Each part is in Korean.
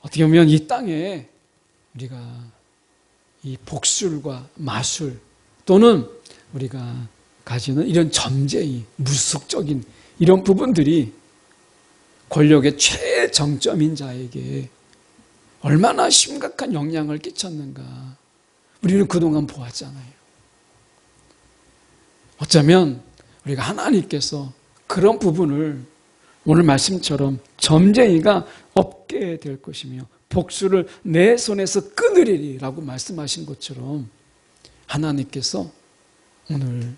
어떻게 보면 이 땅에 우리가 이 복술과 마술 또는 우리가 가지는 이런 점쟁이, 무속적인 이런 부분들이 권력의 최정점인 자에게 얼마나 심각한 영향을 끼쳤는가 우리는 그동안 보았잖아요. 어쩌면 우리가 하나님께서 그런 부분을 오늘 말씀처럼 점쟁이가 없게 될 것이며 복수를 내 손에서 끊으리라고 말씀하신 것처럼 하나님께서 오늘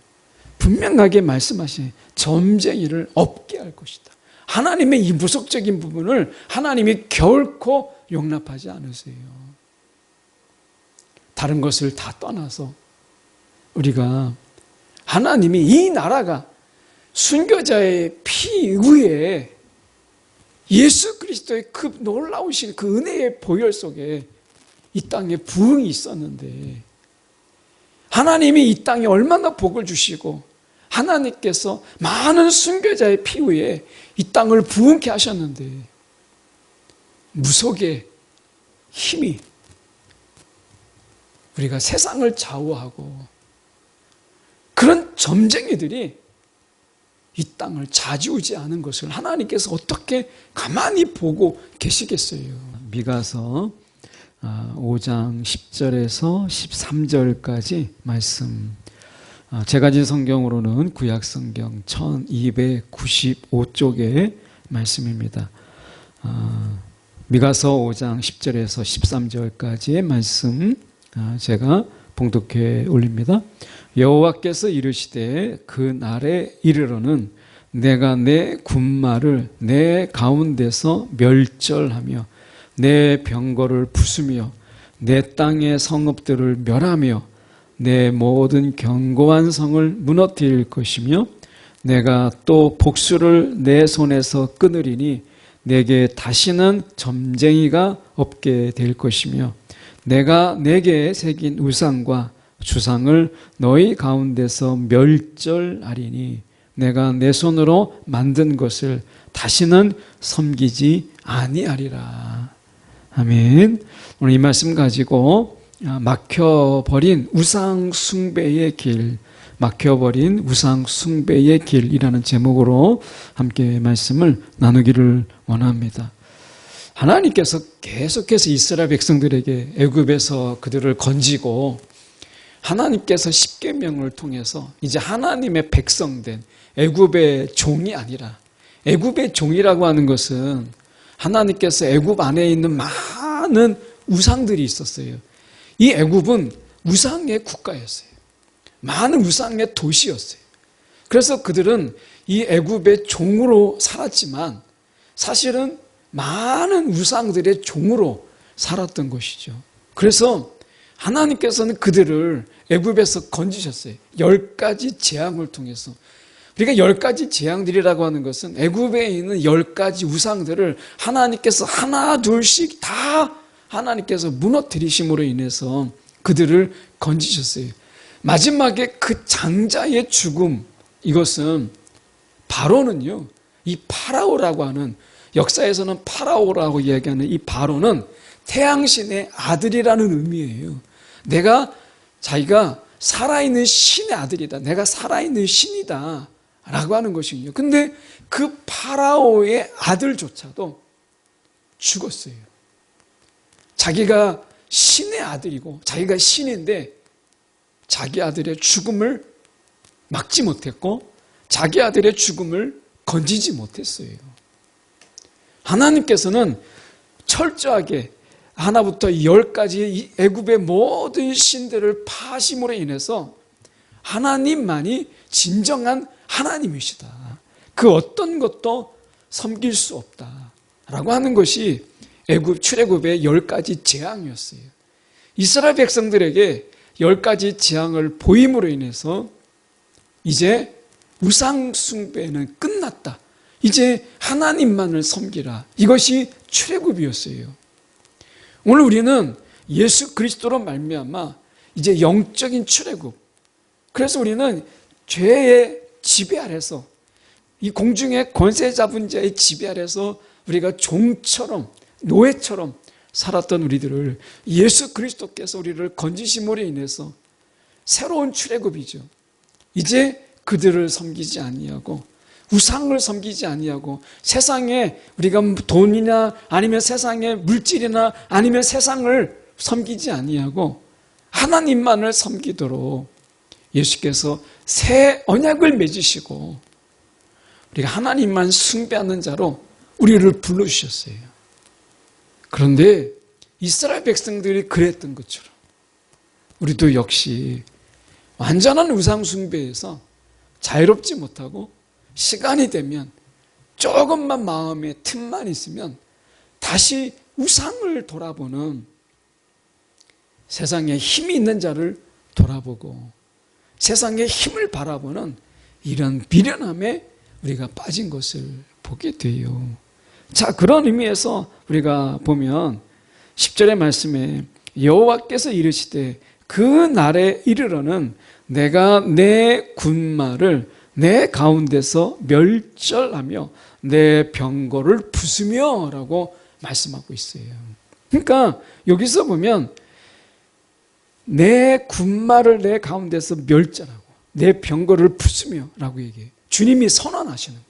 분명하게 말씀하신 점쟁이를 없게 할 것이다. 하나님의 이 무속적인 부분을 하나님이 결코 용납하지 않으세요. 다른 것을 다 떠나서 우리가 하나님이 이 나라가 순교자의 피 위에 예수 그리스도의 그 놀라우신 그 은혜의 보혈 속에 이 땅에 부흥이 있었는데 하나님이 이 땅에 얼마나 복을 주시고 하나님께서 많은 순교자의 피 위에 이 땅을 부흥케 하셨는데 무속의 힘이 우리가 세상을 좌우하고 그런 점쟁이들이 이 땅을 좌지우지하는 것을 하나님께서 어떻게 가만히 보고 계시겠어요? 미가서 5장 10절에서 13절까지 말씀, 제가 가진 성경으로는 구약성경 1295쪽의 말씀입니다. 미가서 5장 10절에서 13절까지의 말씀 제가 봉독해 올립니다. 여호와께서 이르시되 그 날에 이르러는 내가 내 군마를 내 가운데서 멸절하며 내 병거를 부수며 내 땅의 성읍들을 멸하며 내 모든 견고한 성을 무너뜨릴 것이며 내가 또 복수를 내 손에서 끊으리니 내게 다시는 점쟁이가 없게 될 것이며 내가 내게 새긴 우상과 주상을 너희 가운데서 멸절하리니 내가 내 손으로 만든 것을 다시는 섬기지 아니하리라. 아멘. 오늘 이 말씀 가지고 막혀버린 우상 숭배의 길, 막혀버린 우상 숭배의 길이라는 제목으로 함께 말씀을 나누기를 원합니다. 하나님께서 계속해서 이스라엘 백성들에게 애굽에서 그들을 건지고 하나님께서 십계명을 통해서 이제 하나님의 백성된 애굽의 종이 아니라, 애굽의 종이라고 하는 것은 하나님께서 애굽 안에 있는 많은 우상들이 있었어요. 이 애굽은 우상의 국가였어요. 많은 우상의 도시였어요. 그래서 그들은 이 애굽의 종으로 살았지만 사실은 많은 우상들의 종으로 살았던 것이죠. 그래서 하나님께서는 그들을 애굽에서 건지셨어요. 10가지 재앙을 통해서. 우리가 10가지 재앙들이라고 하는 것은 애굽에 있는 10가지 우상들을 하나님께서 하나 둘씩 다 하나님께서 무너뜨리심으로 인해서 그들을 건지셨어요. 마지막에 그 장자의 죽음, 이것은 바로는요, 이 파라오라고 하는, 역사에서는 파라오라고 이야기하는 이 바로는 태양신의 아들이라는 의미예요. 자기가 살아있는 신의 아들이다. 내가 살아있는 신이다. 라고 하는 것이군요. 근데 그 파라오의 아들조차도 죽었어요. 자기가 신의 아들이고 자기가 신인데 자기 아들의 죽음을 막지 못했고 자기 아들의 죽음을 건지지 못했어요. 하나님께서는 철저하게 하나부터 10까지 애굽의 모든 신들을 파하심으로 인해서 하나님만이 진정한 하나님이시다. 그 어떤 것도 섬길 수 없다라고 하는 것이 출애굽의 10가지 재앙이었어요. 이스라엘 백성들에게 10가지 재앙을 보임으로 인해서 이제 우상 숭배는 끝났다. 이제 하나님만을 섬기라. 이것이 출애굽이었어요. 오늘 우리는 예수 그리스도로 말미암아 이제 영적인 출애굽. 그래서 우리는 죄의 지배 아래서, 이 공중의 권세 잡은 자의 지배 아래서 우리가 종처럼, 노예처럼 살았던 우리들을 예수 그리스도께서 우리를 건지심으로 인해서 새로운 출애굽이죠. 이제 그들을 섬기지 아니하고 우상을 섬기지 아니하고 세상에 우리가 돈이나 아니면 세상의 물질이나 아니면 세상을 섬기지 아니하고 하나님만을 섬기도록 예수께서 새 언약을 맺으시고 우리가 하나님만 숭배하는 자로 우리를 불러주셨어요. 그런데 이스라엘 백성들이 그랬던 것처럼 우리도 역시 완전한 우상 숭배에서 자유롭지 못하고 시간이 되면 조금만 마음에 틈만 있으면 다시 우상을 돌아보는 세상에 힘이 있는 자를 돌아보고 세상의 힘을 바라보는 이런 미련함에 우리가 빠진 것을 보게 돼요. 자, 그런 의미에서 우리가 보면 10절의 말씀에 여호와께서 이르시되 그 날에 이르러는 내가 내 군마를 내 가운데서 멸절하며 내 병거를 부수며 라고 말씀하고 있어요. 그러니까 여기서 보면 내 군마를 내 가운데서 멸절하고 내 병거를 부수며 라고 얘기해요. 주님이 선언하시는 거예요.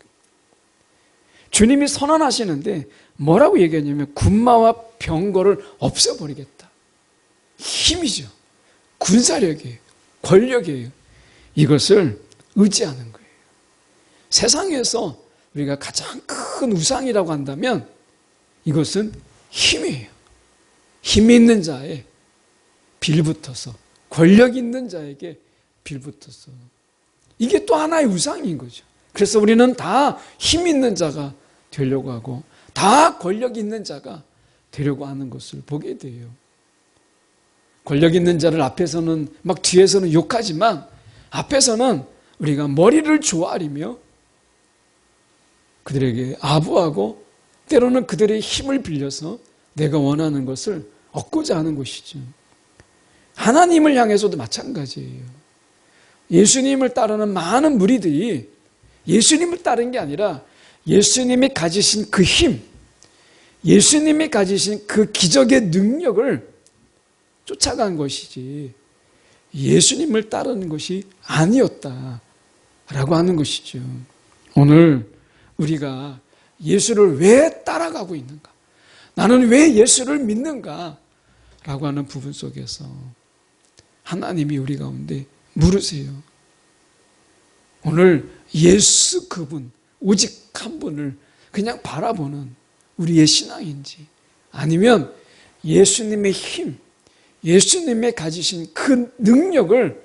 주님이 선언하시는데 뭐라고 얘기하냐면 군마와 병거를 없애버리겠다. 힘이죠. 군사력이에요. 권력이에요. 이것을 의지하는 거예요. 세상에서 우리가 가장 큰 우상이라고 한다면 이것은 힘이에요. 힘이 있는 자에 빌붙어서 권력 있는 자에게 빌붙어서 이게 또 하나의 우상인 거죠. 그래서 우리는 다 힘 있는 자가 되려고 하고 다 권력 있는 자가 되려고 하는 것을 보게 돼요. 권력 있는 자를 앞에서는 막 뒤에서는 욕하지만 앞에서는 우리가 머리를 조아리며 그들에게 아부하고 때로는 그들의 힘을 빌려서 내가 원하는 것을 얻고자 하는 것이죠. 하나님을 향해서도 마찬가지예요. 예수님을 따르는 많은 무리들이 예수님을 따른 게 아니라 예수님이 가지신 그 힘, 예수님이 가지신 그 기적의 능력을 쫓아간 것이지 예수님을 따르는 것이 아니었다라고 하는 것이죠. 오늘 우리가 예수를 왜 따라가고 있는가? 나는 왜 예수를 믿는가? 라고 하는 부분 속에서 하나님이 우리 가운데 물으세요. 오늘 예수 그분, 오직 한 분을 그냥 바라보는 우리의 신앙인지 아니면 예수님의 힘, 예수님의 가지신 그 능력을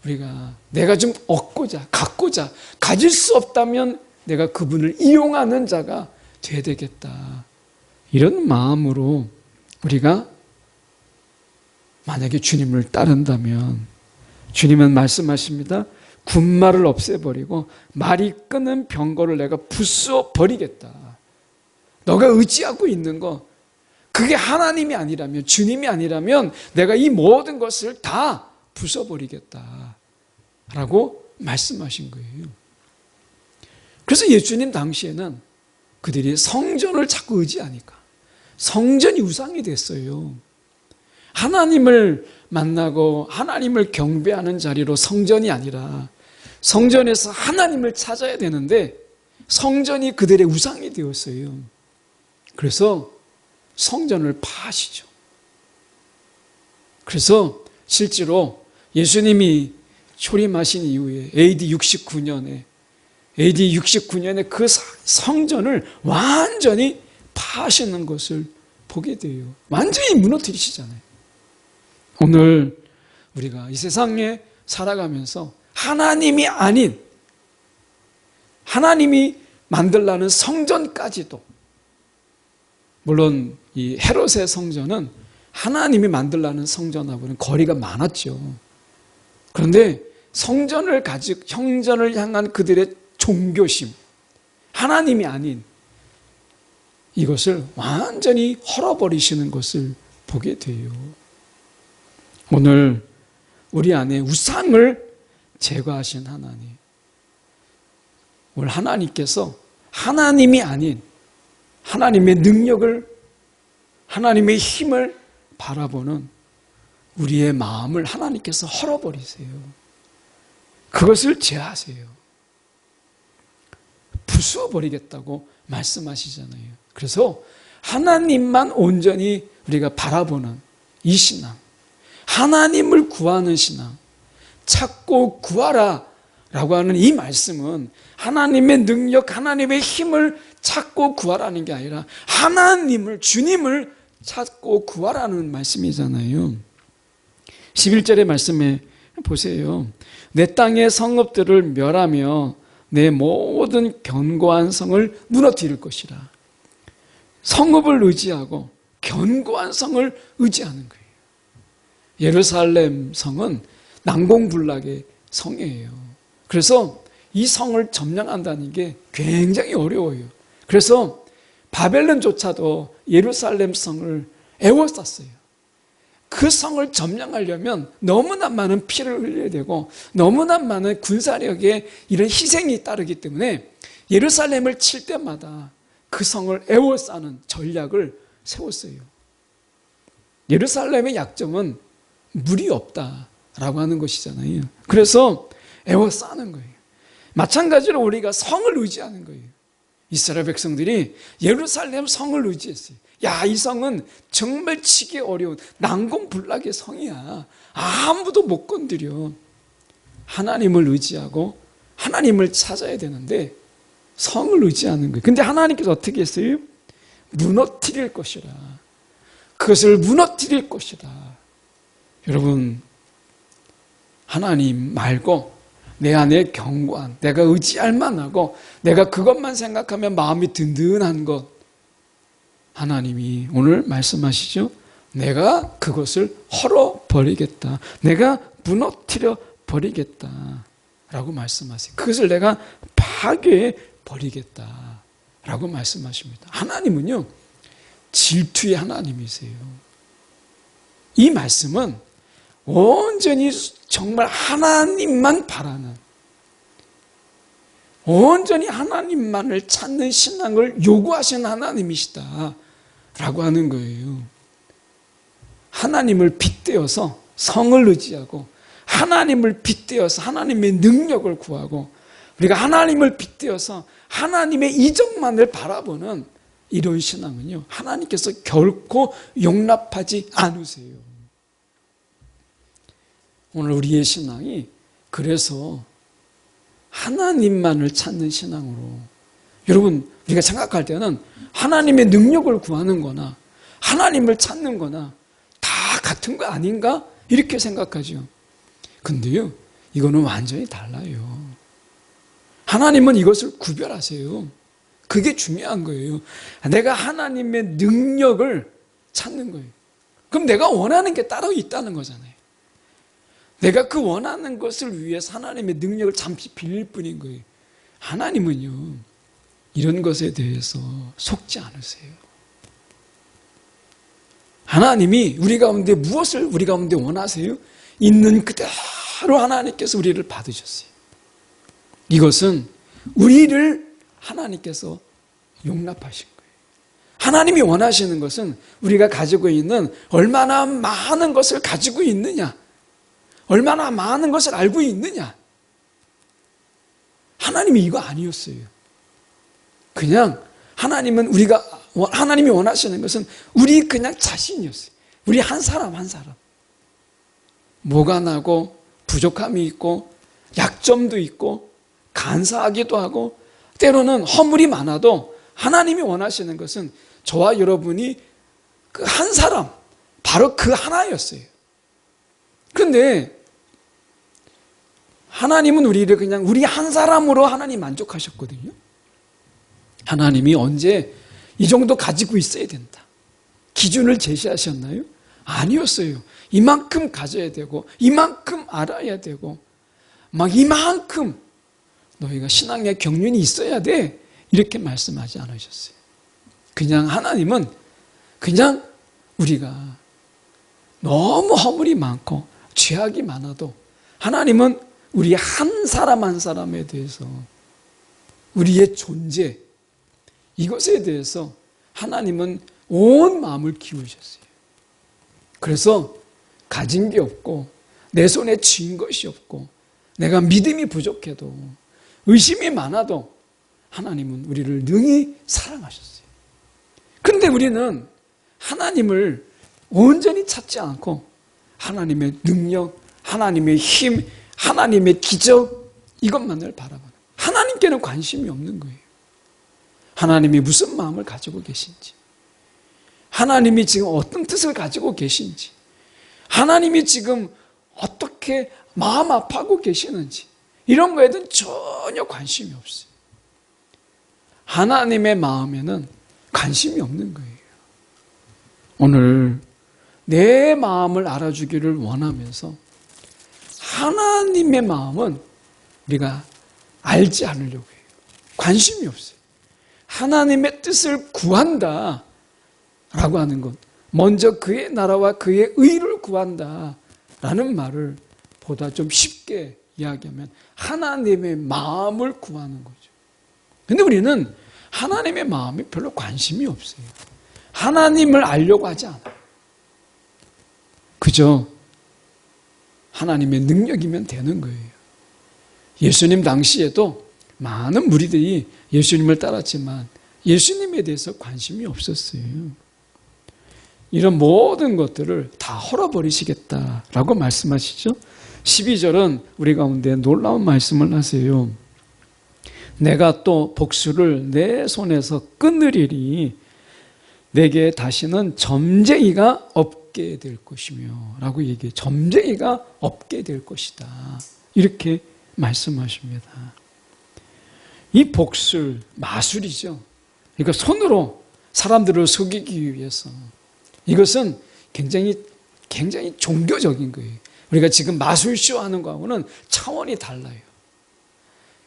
우리가 내가 좀 얻고자, 갖고자, 가질 수 없다면 내가 그분을 이용하는 자가 돼야 되겠다. 이런 마음으로 우리가 만약에 주님을 따른다면 주님은 말씀하십니다. 군마를 없애버리고 말이 끄는 병거를 내가 부수어 버리겠다. 너가 의지하고 있는 거 그게 하나님이 아니라면 주님이 아니라면 내가 이 모든 것을 다 부숴버리겠다 라고 말씀하신 거예요. 그래서 예수님 당시에는 그들이 성전을 자꾸 의지하니까 성전이 우상이 됐어요. 하나님을 만나고 하나님을 경배하는 자리로 성전이 아니라 성전에서 하나님을 찾아야 되는데 성전이 그들의 우상이 되었어요. 그래서 성전을 파시죠. 그래서 실제로 예수님이 초림하신 이후에 AD 69년에 그 성전을 완전히 파시는 것을 보게 돼요. 완전히 무너뜨리시잖아요. 오늘 우리가 이 세상에 살아가면서 하나님이 아닌 하나님이 만들라는 성전까지도 물론 이 헤롯의 성전은 하나님이 만들라는 성전하고는 거리가 많았죠. 그런데 성전을 가지고 성전을 향한 그들의 종교심, 하나님이 아닌 이것을 완전히 헐어버리시는 것을 보게 돼요. 오늘 우리 안에 우상을 제거하신 하나님, 오늘 하나님께서 하나님이 아닌 하나님의 능력을 하나님의 힘을 바라보는 우리의 마음을 하나님께서 헐어버리세요. 그것을 제하세요. 부수어버리겠다고 말씀하시잖아요. 그래서 하나님만 온전히 우리가 바라보는 이 신앙, 하나님을 구하는 신앙, 찾고 구하라 라고 하는 이 말씀은 하나님의 능력, 하나님의 힘을 찾고 구하라는 게 아니라 하나님을, 주님을 찾고 구하라는 말씀이잖아요. 11절의 말씀에 보세요. 내 땅의 성읍들을 멸하며 내 모든 견고한 성을 무너뜨릴 것이라. 성읍을 의지하고 견고한 성을 의지하는 거예요. 예루살렘 성은 난공불락의 성이에요. 그래서 이 성을 점령한다는 게 굉장히 어려워요. 그래서 바벨론조차도 예루살렘 성을 애워쌌어요. 그 성을 점령하려면 너무나 많은 피를 흘려야 되고 너무나 많은 군사력에 이런 희생이 따르기 때문에 예루살렘을 칠 때마다 그 성을 애워싸는 전략을 세웠어요. 예루살렘의 약점은 물이 없다라고 하는 것이잖아요. 그래서 애워싸는 거예요. 마찬가지로 우리가 성을 의지하는 거예요. 이스라엘 백성들이 예루살렘 성을 의지했어요. 야, 이 성은 정말 치기 어려운 난공불락의 성이야. 아무도 못 건드려. 하나님을 의지하고 하나님을 찾아야 되는데 성을 의지하는 거예요. 근데 하나님께서 어떻게 했어요? 무너뜨릴 것이라. 그것을 무너뜨릴 것이다. 여러분, 하나님 말고 내 안에 견고한, 내가 의지할 만하고 내가 그것만 생각하면 마음이 든든한 것, 하나님이 오늘 말씀하시죠. 내가 그것을 헐어버리겠다. 내가 무너뜨려 버리겠다 라고 말씀하세요. 그것을 내가 파괴해버리겠다 라고 말씀하십니다. 하나님은요, 질투의 하나님이세요. 이 말씀은 온전히 정말 하나님만 바라는, 온전히 하나님만을 찾는 신앙을 요구하시는 하나님이시다 라고 하는 거예요. 하나님을 빗대어서 성을 의지하고 하나님을 빗대어서 하나님의 능력을 구하고 우리가 하나님을 빗대어서 하나님의 이적만을 바라보는 이런 신앙은요, 하나님께서 결코 용납하지 않으세요. 오늘 우리의 신앙이 그래서 하나님만을 찾는 신앙으로, 여러분, 우리가 생각할 때는 하나님의 능력을 구하는 거나 하나님을 찾는 거나 다 같은 거 아닌가? 이렇게 생각하죠. 근데요, 이거는 완전히 달라요. 하나님은 이것을 구별하세요. 그게 중요한 거예요. 내가 하나님의 능력을 찾는 거예요. 그럼 내가 원하는 게 따로 있다는 거잖아요. 내가 그 원하는 것을 위해서 하나님의 능력을 잠시 빌릴 뿐인 거예요. 하나님은요, 이런 것에 대해서 속지 않으세요. 하나님이 우리 가운데 무엇을 우리 가운데 원하세요? 있는 그대로 하나님께서 우리를 받으셨어요. 이것은 우리를 하나님께서 용납하신 거예요. 하나님이 원하시는 것은 우리가 가지고 있는 얼마나 많은 것을 가지고 있느냐, 얼마나 많은 것을 알고 있느냐. 하나님이 이거 아니었어요. 그냥 하나님이 원하시는 것은 우리 그냥 자신이었어요. 우리 한 사람 한 사람. 뭐가 나고 부족함이 있고 약점도 있고 간사하기도 하고 때로는 허물이 많아도 하나님이 원하시는 것은 저와 여러분이 그 한 사람, 바로 그 하나였어요. 그런데 하나님은 우리를 그냥 우리 한 사람으로 하나님 만족하셨거든요. 하나님이 언제 이 정도 가지고 있어야 된다, 기준을 제시하셨나요? 아니었어요. 이만큼 가져야 되고 이만큼 알아야 되고 막 이만큼 너희가 신앙의 경륜이 있어야 돼, 이렇게 말씀하지 않으셨어요. 그냥 하나님은 그냥 우리가 너무 허물이 많고 죄악이 많아도 하나님은 우리 한 사람 한 사람에 대해서 우리의 존재, 이것에 대해서 하나님은 온 마음을 기울이셨어요. 그래서 가진 게 없고 내 손에 쥔 것이 없고 내가 믿음이 부족해도 의심이 많아도 하나님은 우리를 능히 사랑하셨어요. 그런데 우리는 하나님을 온전히 찾지 않고 하나님의 능력, 하나님의 힘, 하나님의 기적 이것만을 바라보는, 하나님께는 관심이 없는 거예요. 하나님이 무슨 마음을 가지고 계신지, 하나님이 지금 어떤 뜻을 가지고 계신지, 하나님이 지금 어떻게 마음 아파하고 계시는지 이런 거에 대한 전혀 관심이 없어요. 하나님의 마음에는 관심이 없는 거예요. 오늘 내 마음을 알아주기를 원하면서 하나님의 마음은 우리가 알지 않으려고 해요. 관심이 없어요. 하나님의 뜻을 구한다 라고 하는 것, 먼저 그의 나라와 그의 의를 구한다 라는 말을 보다 좀 쉽게 이야기하면 하나님의 마음을 구하는 거죠. 근데 우리는 하나님의 마음에 별로 관심이 없어요. 하나님을 알려고 하지 않아요. 그저 하나님의 능력이면 되는 거예요. 예수님 당시에도 많은 무리들이 예수님을 따랐지만 예수님에 대해서 관심이 없었어요. 이런 모든 것들을 다 헐어버리시겠다라고 말씀하시죠. 12절은 우리 가운데 놀라운 말씀을 하세요. 내가 또 복수를 내 손에서 끊으리니 내게 다시는 점쟁이가 없게 될 것이며 라고 얘기해요. 점쟁이가 없게 될 것이다. 이렇게 말씀하십니다. 이 복술, 마술이죠. 그러니까 손으로 사람들을 속이기 위해서. 이것은 굉장히 종교적인 거예요. 우리가 지금 마술쇼 하는 거하고는 차원이 달라요.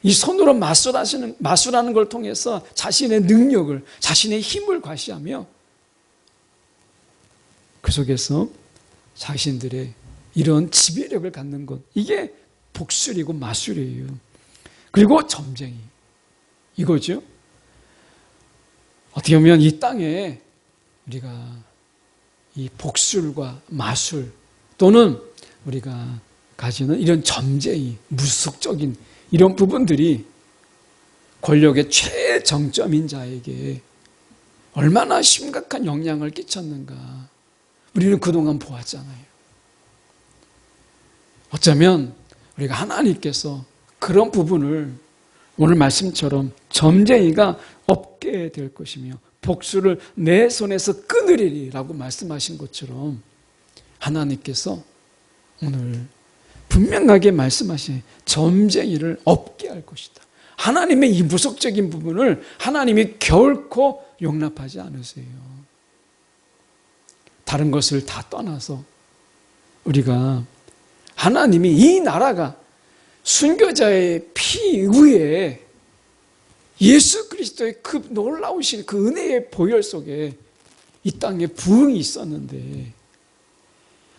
이 손으로 마술하는 걸 통해서 자신의 능력을, 자신의 힘을 과시하며 그 속에서 자신들의 이런 지배력을 갖는 것, 이게 복술이고 마술이에요. 그리고 점쟁이, 이거죠. 어떻게 보면 이 땅에 우리가 이 복술과 마술 또는 우리가 가지는 이런 점쟁이, 무속적인 이런 부분들이 권력의 최정점인 자에게 얼마나 심각한 영향을 끼쳤는가 우리는 그동안 보았잖아요. 어쩌면 우리가 하나님께서 그런 부분을 오늘 말씀처럼 점쟁이가 없게 될 것이며 복수를 내 손에서 끊으리라고 말씀하신 것처럼 하나님께서 오늘 분명하게 말씀하신 점쟁이를 없게 할 것이다. 하나님의 이 무속적인 부분을 하나님이 결코 용납하지 않으세요. 다른 것을 다 떠나서 우리가 하나님이 이 나라가 순교자의 피 위에 예수 그리스도의 그 놀라우신 그 은혜의 보혈 속에 이 땅에 부흥이 있었는데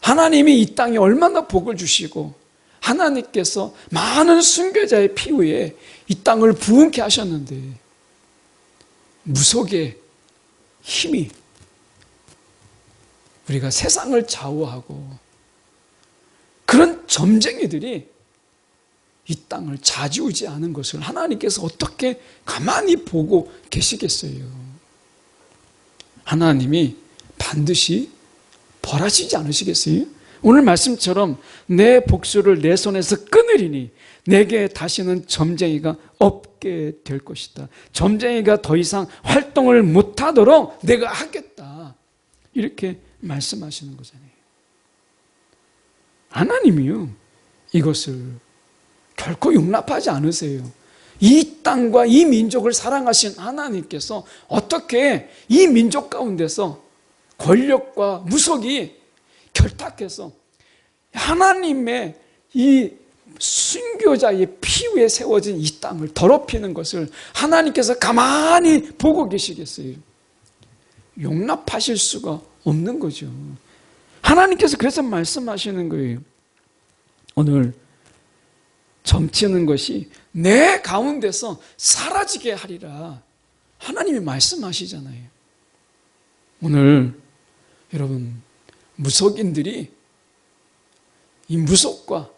하나님이 이 땅에 얼마나 복을 주시고 하나님께서 많은 순교자의 피 위에 이 땅을 부흥케 하셨는데 무속의 힘이 우리가 세상을 좌우하고 그런 점쟁이들이 이 땅을 좌지우지하는 것을 하나님께서 어떻게 가만히 보고 계시겠어요? 하나님이 반드시 벌하시지 않으시겠어요? 오늘 말씀처럼 내 복수를 내 손에서 끊으리니 내게 다시는 점쟁이가 없게 될 것이다. 점쟁이가 더 이상 활동을 못하도록 내가 하겠다. 이렇게 말씀하시는 거잖아요. 하나님이요, 이것을 결코 용납하지 않으세요. 이 땅과 이 민족을 사랑하신 하나님께서 어떻게 이 민족 가운데서 권력과 무속이 결탁해서 하나님의 이 순교자의 피 위에 세워진 이 땅을 더럽히는 것을 하나님께서 가만히 보고 계시겠어요? 용납하실 수가 없는 거죠. 하나님께서 그래서 말씀하시는 거예요. 오늘 점치는 것이 내 가운데서 사라지게 하리라. 하나님이 말씀하시잖아요. 오늘 여러분, 무속인들이, 이 무속과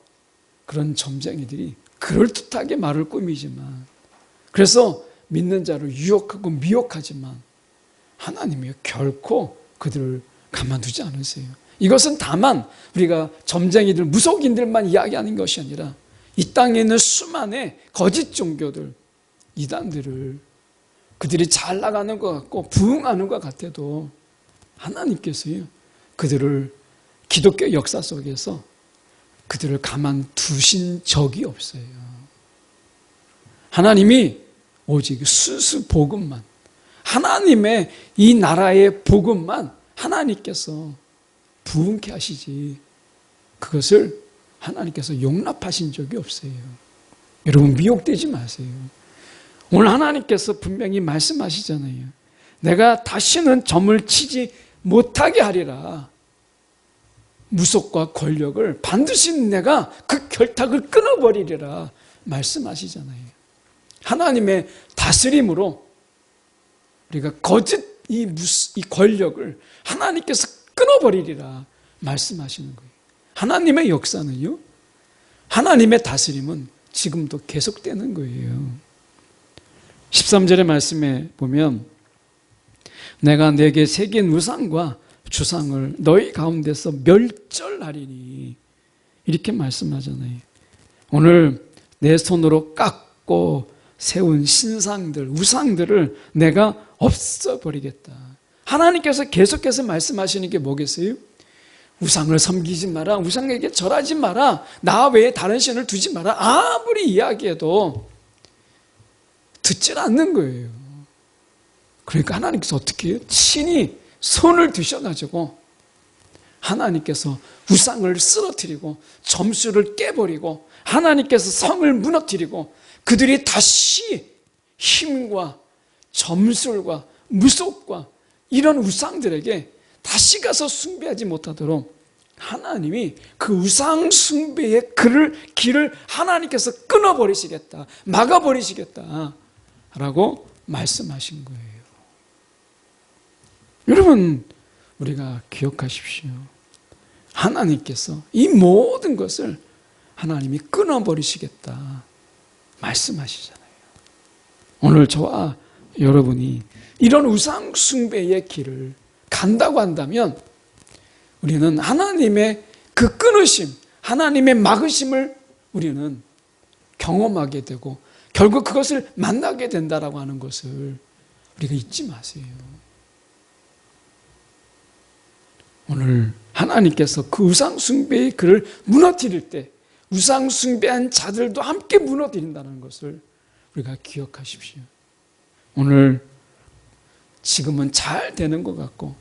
그런 점쟁이들이 그럴듯하게 말을 꾸미지만, 그래서 믿는 자를 유혹하고 미혹하지만 하나님이 결코 그들을 가만두지 않으세요. 이것은 다만 우리가 점쟁이들, 무속인들만 이야기하는 것이 아니라 이 땅에 있는 수많은 거짓 종교들, 이단들을 그들이 잘 나가는 것 같고 부흥하는 것 같아도 하나님께서요, 그들을 기독교 역사 속에서 그들을 가만두신 적이 없어요. 하나님이 오직 수수 복음만, 하나님의 이 나라의 복음만 하나님께서 부흥케 하시지, 그것을 하나님께서 용납하신 적이 없어요. 여러분, 미혹되지 마세요. 오늘 하나님께서 분명히 말씀하시잖아요. 내가 다시는 점을 치지 못하게 하리라. 무속과 권력을 반드시 내가 그 결탁을 끊어버리리라 말씀하시잖아요. 하나님의 다스림으로 우리가 거짓 이 권력을 하나님께서 끊어버리리라 말씀하시는 거예요. 하나님의 역사는요, 하나님의 다스림은 지금도 계속되는 거예요. 13절의 말씀에 보면 내가 내게 새긴 우상과 주상을 너희 가운데서 멸절하리니, 이렇게 말씀하잖아요. 오늘 내 손으로 깎고 세운 신상들, 우상들을 내가 없애버리겠다. 하나님께서 계속해서 말씀하시는 게 뭐겠어요? 우상을 섬기지 마라, 우상에게 절하지 마라, 나 외에 다른 신을 두지 마라. 아무리 이야기해도 듣질 않는 거예요. 그러니까 하나님께서 어떻게 해요? 친히 손을 드셔가지고 하나님께서 우상을 쓰러뜨리고 점수를 깨버리고 하나님께서 성을 무너뜨리고 그들이 다시 힘과 점술과 무속과 이런 우상들에게 다시 가서 숭배하지 못하도록 하나님이 그 우상 숭배의 길을 하나님께서 끊어버리시겠다, 막아버리시겠다 라고 말씀하신 거예요. 여러분, 우리가 기억하십시오. 하나님께서 이 모든 것을 하나님이 끊어버리시겠다 말씀하시잖아요. 오늘 저와 여러분이 이런 우상 숭배의 길을 간다고 한다면 우리는 하나님의 그 끊으심, 하나님의 막으심을 우리는 경험하게 되고 결국 그것을 만나게 된다라고 하는 것을 우리가 잊지 마세요. 오늘 하나님께서 그 우상 숭배의 글을 무너뜨릴 때 우상 숭배한 자들도 함께 무너뜨린다는 것을 우리가 기억하십시오. 오늘 지금은 잘 되는 것 같고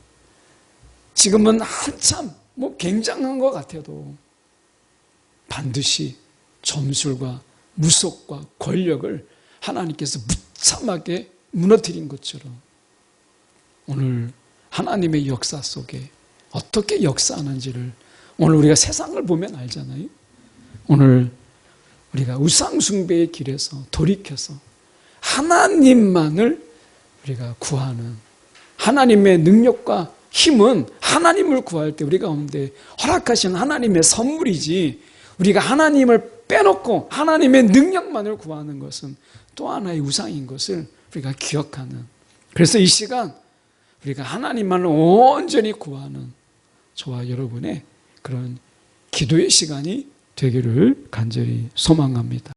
지금은 한참 굉장한 것 같아도 반드시 점술과 무속과 권력을 하나님께서 무참하게 무너뜨린 것처럼 오늘 하나님의 역사 속에 어떻게 역사하는지를 오늘 우리가 세상을 보면 알잖아요. 오늘 우리가 우상숭배의 길에서 돌이켜서 하나님만을 우리가 구하는, 하나님의 능력과 힘은 하나님을 구할 때 우리 가운데 허락하신 하나님의 선물이지, 우리가 하나님을 빼놓고 하나님의 능력만을 구하는 것은 또 하나의 우상인 것을 우리가 기억하는, 그래서 이 시간 우리가 하나님만을 온전히 구하는 저와 여러분의 그런 기도의 시간이 되기를 간절히 소망합니다.